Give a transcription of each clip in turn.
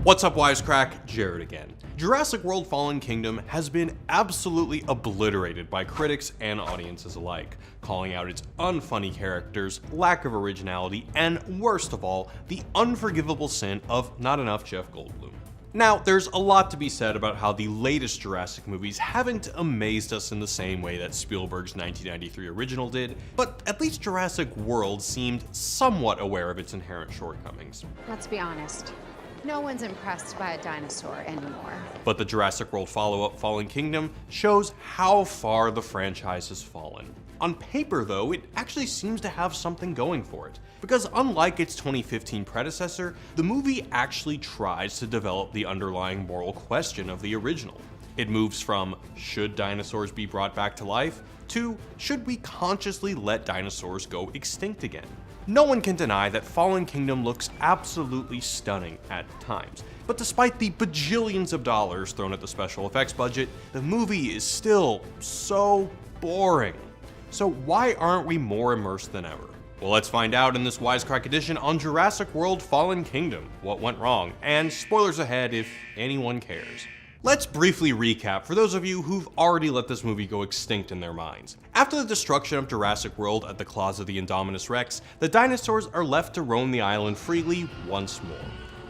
What's up, Wisecrack? Jared again. Jurassic World Fallen Kingdom has been absolutely obliterated by critics and audiences alike, calling out its unfunny characters, lack of originality, and worst of all, the unforgivable sin of not enough Jeff Goldblum. Now, there's a lot to be said about how the latest Jurassic movies haven't amazed us in the same way that Spielberg's 1993 original did, but at least Jurassic World seemed somewhat aware of its inherent shortcomings. Let's be honest. No one's impressed by a dinosaur anymore. But the Jurassic World follow-up, Fallen Kingdom, shows how far the franchise has fallen. On paper, though, it actually seems to have something going for it, because unlike its 2015 predecessor, the movie actually tries to develop the underlying moral question of the original. It moves from, should dinosaurs be brought back to life, to, should we consciously let dinosaurs go extinct again? No one can deny that Fallen Kingdom looks absolutely stunning at times, but despite the bajillions of dollars thrown at the special effects budget, the movie is still so boring. So why aren't we more immersed than ever? Well, let's find out in this Wisecrack edition on Jurassic World Fallen Kingdom, what went wrong, and spoilers ahead if anyone cares. Let's briefly recap for those of you who've already let this movie go extinct in their minds. After the destruction of Jurassic World at the claws of the Indominus Rex, the dinosaurs are left to roam the island freely once more.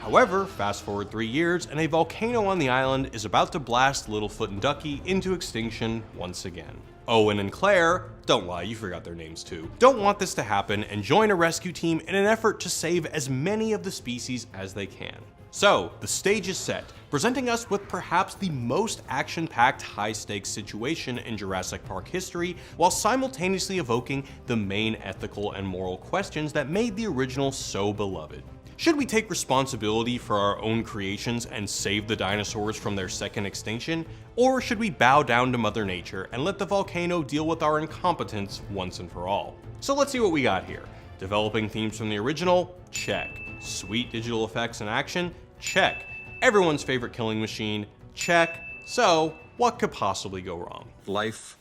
However, fast forward 3 years and a volcano on the island is about to blast Littlefoot and Ducky into extinction once again. Owen and Claire, don't lie, you forgot their names too, don't want this to happen and join a rescue team in an effort to save as many of the species as they can. So, the stage is set, presenting us with perhaps the most action-packed high-stakes situation in Jurassic Park history, while simultaneously evoking the main ethical and moral questions that made the original so beloved. Should we take responsibility for our own creations and save the dinosaurs from their second extinction? Or should we bow down to Mother Nature and let the volcano deal with our incompetence once and for all? So let's see what we got here. Developing themes from the original? Check. Sweet digital effects and action? Check. Everyone's favorite killing machine? Check. So, what could possibly go wrong? Life,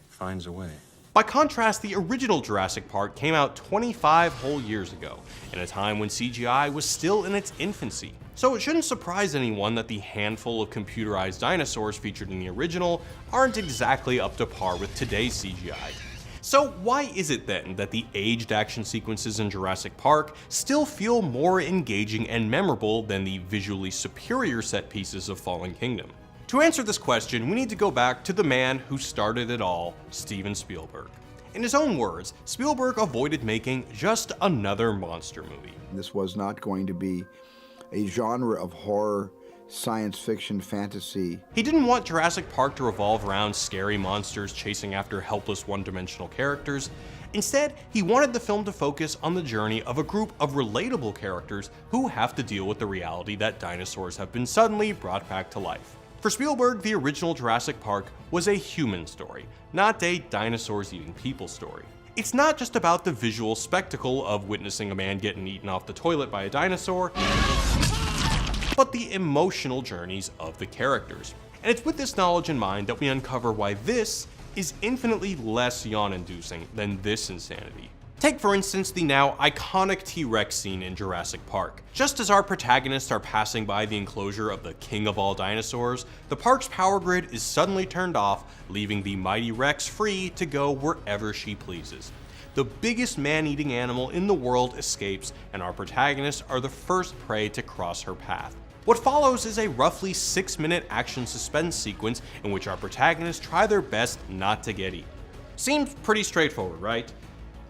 finds a way. By contrast, the original Jurassic Park came out 25 whole years ago, in a time when CGI was still in its infancy. So it shouldn't surprise anyone that the handful of computerized dinosaurs featured in the original aren't exactly up to par with today's CGI. So why is it then that the aged action sequences in Jurassic Park still feel more engaging and memorable than the visually superior set pieces of Fallen Kingdom? To answer this question, we need to go back to the man who started it all, Steven Spielberg. In his own words, Spielberg avoided making just another monster movie. This was not going to be a genre of horror, science fiction, fantasy. He didn't want Jurassic Park to revolve around scary monsters chasing after helpless one-dimensional characters. Instead, he wanted the film to focus on the journey of a group of relatable characters who have to deal with the reality that dinosaurs have been suddenly brought back to life. For Spielberg, the original Jurassic Park was a human story, not a dinosaurs eating people story. It's not just about the visual spectacle of witnessing a man getting eaten off the toilet by a dinosaur, but the emotional journeys of the characters. And it's with this knowledge in mind that we uncover why this is infinitely less yawn-inducing than this insanity. Take, for instance, the now iconic T-Rex scene in Jurassic Park. Just as our protagonists are passing by the enclosure of the king of all dinosaurs, the park's power grid is suddenly turned off, leaving the mighty Rex free to go wherever she pleases. The biggest man-eating animal in the world escapes, and our protagonists are the first prey to cross her path. What follows is a roughly 6-minute action suspense sequence in which our protagonists try their best not to get eaten. Seems pretty straightforward, right?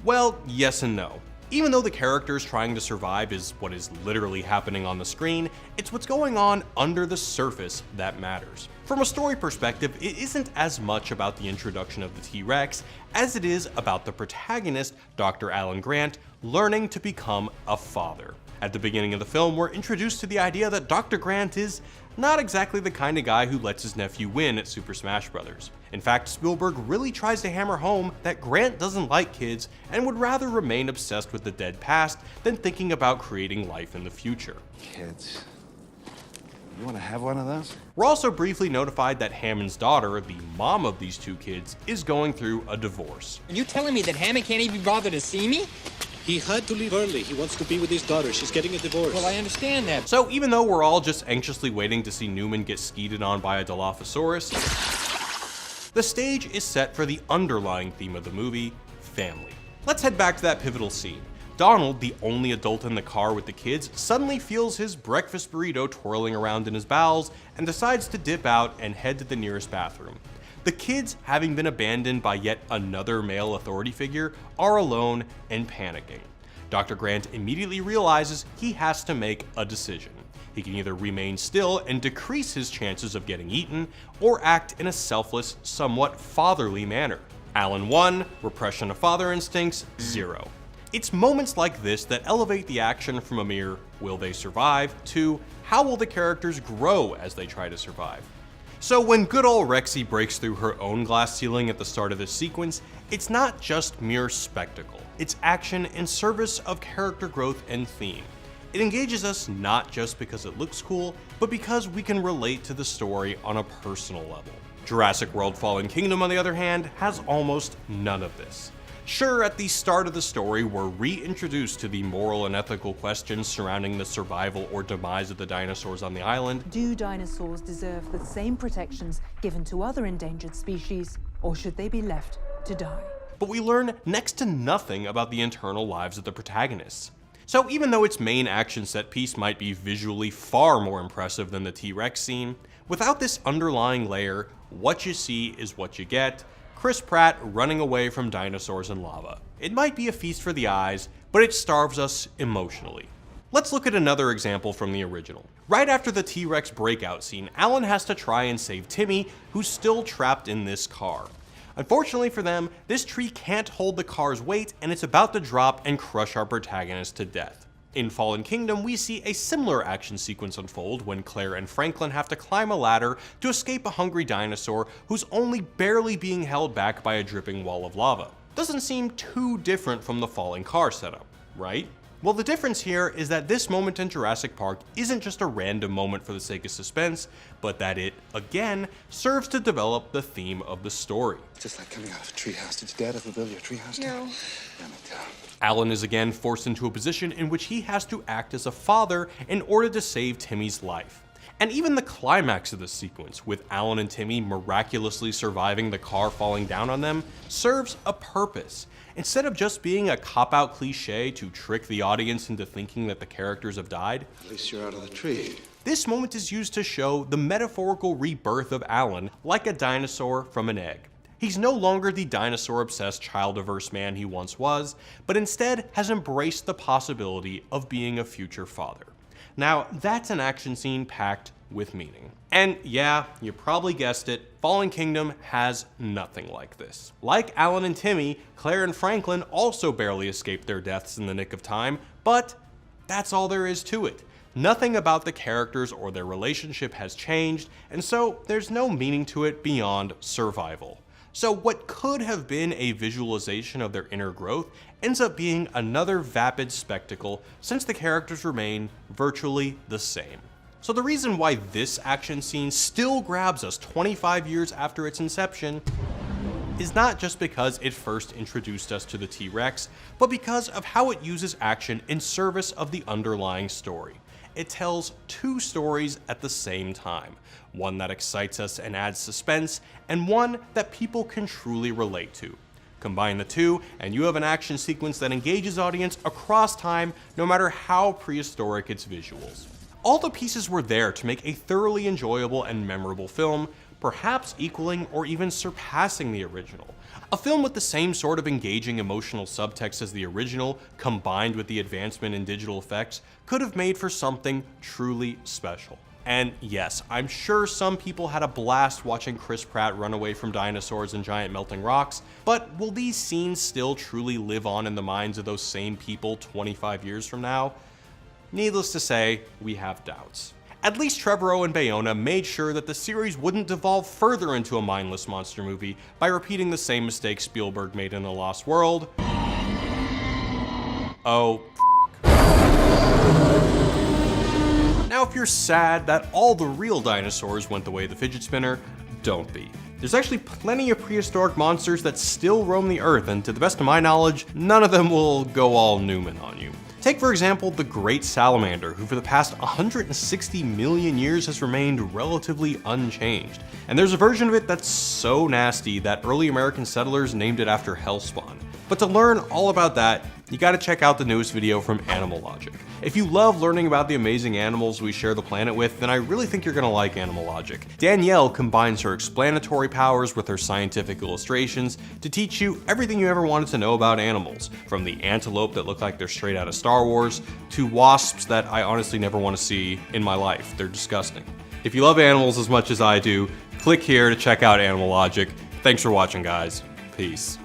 Well, yes and no. Even though the characters trying to survive is what is literally happening on the screen, it's what's going on under the surface that matters. From a story perspective, it isn't as much about the introduction of the T-Rex as it is about the protagonist, Dr. Alan Grant, learning to become a father. At the beginning of the film, we're introduced to the idea that Dr. Grant is not exactly the kind of guy who lets his nephew win at Super Smash Bros. In fact, Spielberg really tries to hammer home that Grant doesn't like kids and would rather remain obsessed with the dead past than thinking about creating life in the future. Kids. You want to have one of those? We're also briefly notified that Hammond's daughter, the mom of these two kids, is going through a divorce. Are you telling me that Hammond can't even bother to see me? He had to leave early. He wants to be with his daughter. She's getting a divorce. Well, I understand that. So even though we're all just anxiously waiting to see Newman get skeeted on by a Dilophosaurus, the stage is set for the underlying theme of the movie, family. Let's head back to that pivotal scene. Donald, the only adult in the car with the kids, suddenly feels his breakfast burrito twirling around in his bowels and decides to dip out and head to the nearest bathroom. The kids, having been abandoned by yet another male authority figure, are alone and panicking. Dr. Grant immediately realizes he has to make a decision. He can either remain still and decrease his chances of getting eaten, or act in a selfless, somewhat fatherly manner. Alan 1, repression of father instincts, 0. It's moments like this that elevate the action from a mere will they survive to how will the characters grow as they try to survive. So when good old Rexy breaks through her own glass ceiling at the start of this sequence, it's not just mere spectacle. It's action in service of character growth and theme. It engages us not just because it looks cool, but because we can relate to the story on a personal level. Jurassic World Fallen Kingdom, on the other hand, has almost none of this. Sure, at the start of the story, we're reintroduced to the moral and ethical questions surrounding the survival or demise of the dinosaurs on the island. Do dinosaurs deserve the same protections given to other endangered species, or should they be left to die? But we learn next to nothing about the internal lives of the protagonists. So even though its main action set piece might be visually far more impressive than the T-Rex scene, without this underlying layer, what you see is what you get. Chris Pratt running away from dinosaurs and lava. It might be a feast for the eyes, but it starves us emotionally. Let's look at another example from the original. Right after the T-Rex breakout scene, Alan has to try and save Timmy, who's still trapped in this car. Unfortunately for them, this tree can't hold the car's weight and it's about to drop and crush our protagonist to death. In Fallen Kingdom, we see a similar action sequence unfold when Claire and Franklin have to climb a ladder to escape a hungry dinosaur who's only barely being held back by a dripping wall of lava. Doesn't seem too different from the falling car setup, right? Well, the difference here is that this moment in Jurassic Park isn't just a random moment for the sake of suspense, but that it, again, serves to develop the theme of the story. Just like coming out of a treehouse. Did your dad ever build you a treehouse? No. Damn it. Alan is again forced into a position in which he has to act as a father in order to save Timmy's life. And even the climax of the sequence, with Alan and Timmy miraculously surviving the car falling down on them, serves a purpose. Instead of just being a cop-out cliche to trick the audience into thinking that the characters have died, At least you're out of the tree. this moment is used to show the metaphorical rebirth of Alan like a dinosaur from an egg. He's no longer the dinosaur-obsessed, child-averse man he once was, but instead has embraced the possibility of being a future father. Now, that's an action scene packed with meaning. And yeah, you probably guessed it, Fallen Kingdom has nothing like this. Like Alan and Timmy, Claire and Franklin also barely escaped their deaths in the nick of time, but that's all there is to it. Nothing about the characters or their relationship has changed, and so there's no meaning to it beyond survival. So what could have been a visualization of their inner growth ends up being another vapid spectacle since the characters remain virtually the same. So the reason why this action scene still grabs us 25 years after its inception is not just because it first introduced us to the T-Rex, but because of how it uses action in service of the underlying story. It tells two stories at the same time, one that excites us and adds suspense, and one that people can truly relate to. Combine the two, and you have an action sequence that engages audience across time, no matter how prehistoric its visuals. All the pieces were there to make a thoroughly enjoyable and memorable film, perhaps equaling or even surpassing the original. A film with the same sort of engaging emotional subtext as the original, combined with the advancement in digital effects, could have made for something truly special. And yes, I'm sure some people had a blast watching Chris Pratt run away from dinosaurs and giant melting rocks, but will these scenes still truly live on in the minds of those same people 25 years from now? Needless to say, we have doubts. At least Trevorrow and Bayona made sure that the series wouldn't devolve further into a mindless monster movie by repeating the same mistakes Spielberg made in The Lost World. Oh, Now if you're sad that all the real dinosaurs went the way of the fidget spinner, don't be. There's actually plenty of prehistoric monsters that still roam the earth, and to the best of my knowledge, none of them will go all Newman on you. Take for example the great salamander, who for the past 160 million years has remained relatively unchanged. And there's a version of it that's so nasty that early American settlers named it after hellspawn. But to learn all about that, you gotta check out the newest video from Animal Logic. If you love learning about the amazing animals we share the planet with, then I really think you're gonna like Animal Logic. Danielle combines her explanatory powers with her scientific illustrations to teach you everything you ever wanted to know about animals, from the antelope that look like they're straight out of Star Wars, to wasps that I honestly never want to see in my life. They're disgusting. If you love animals as much as I do, click here to check out Animal Logic. Thanks for watching, guys. Peace.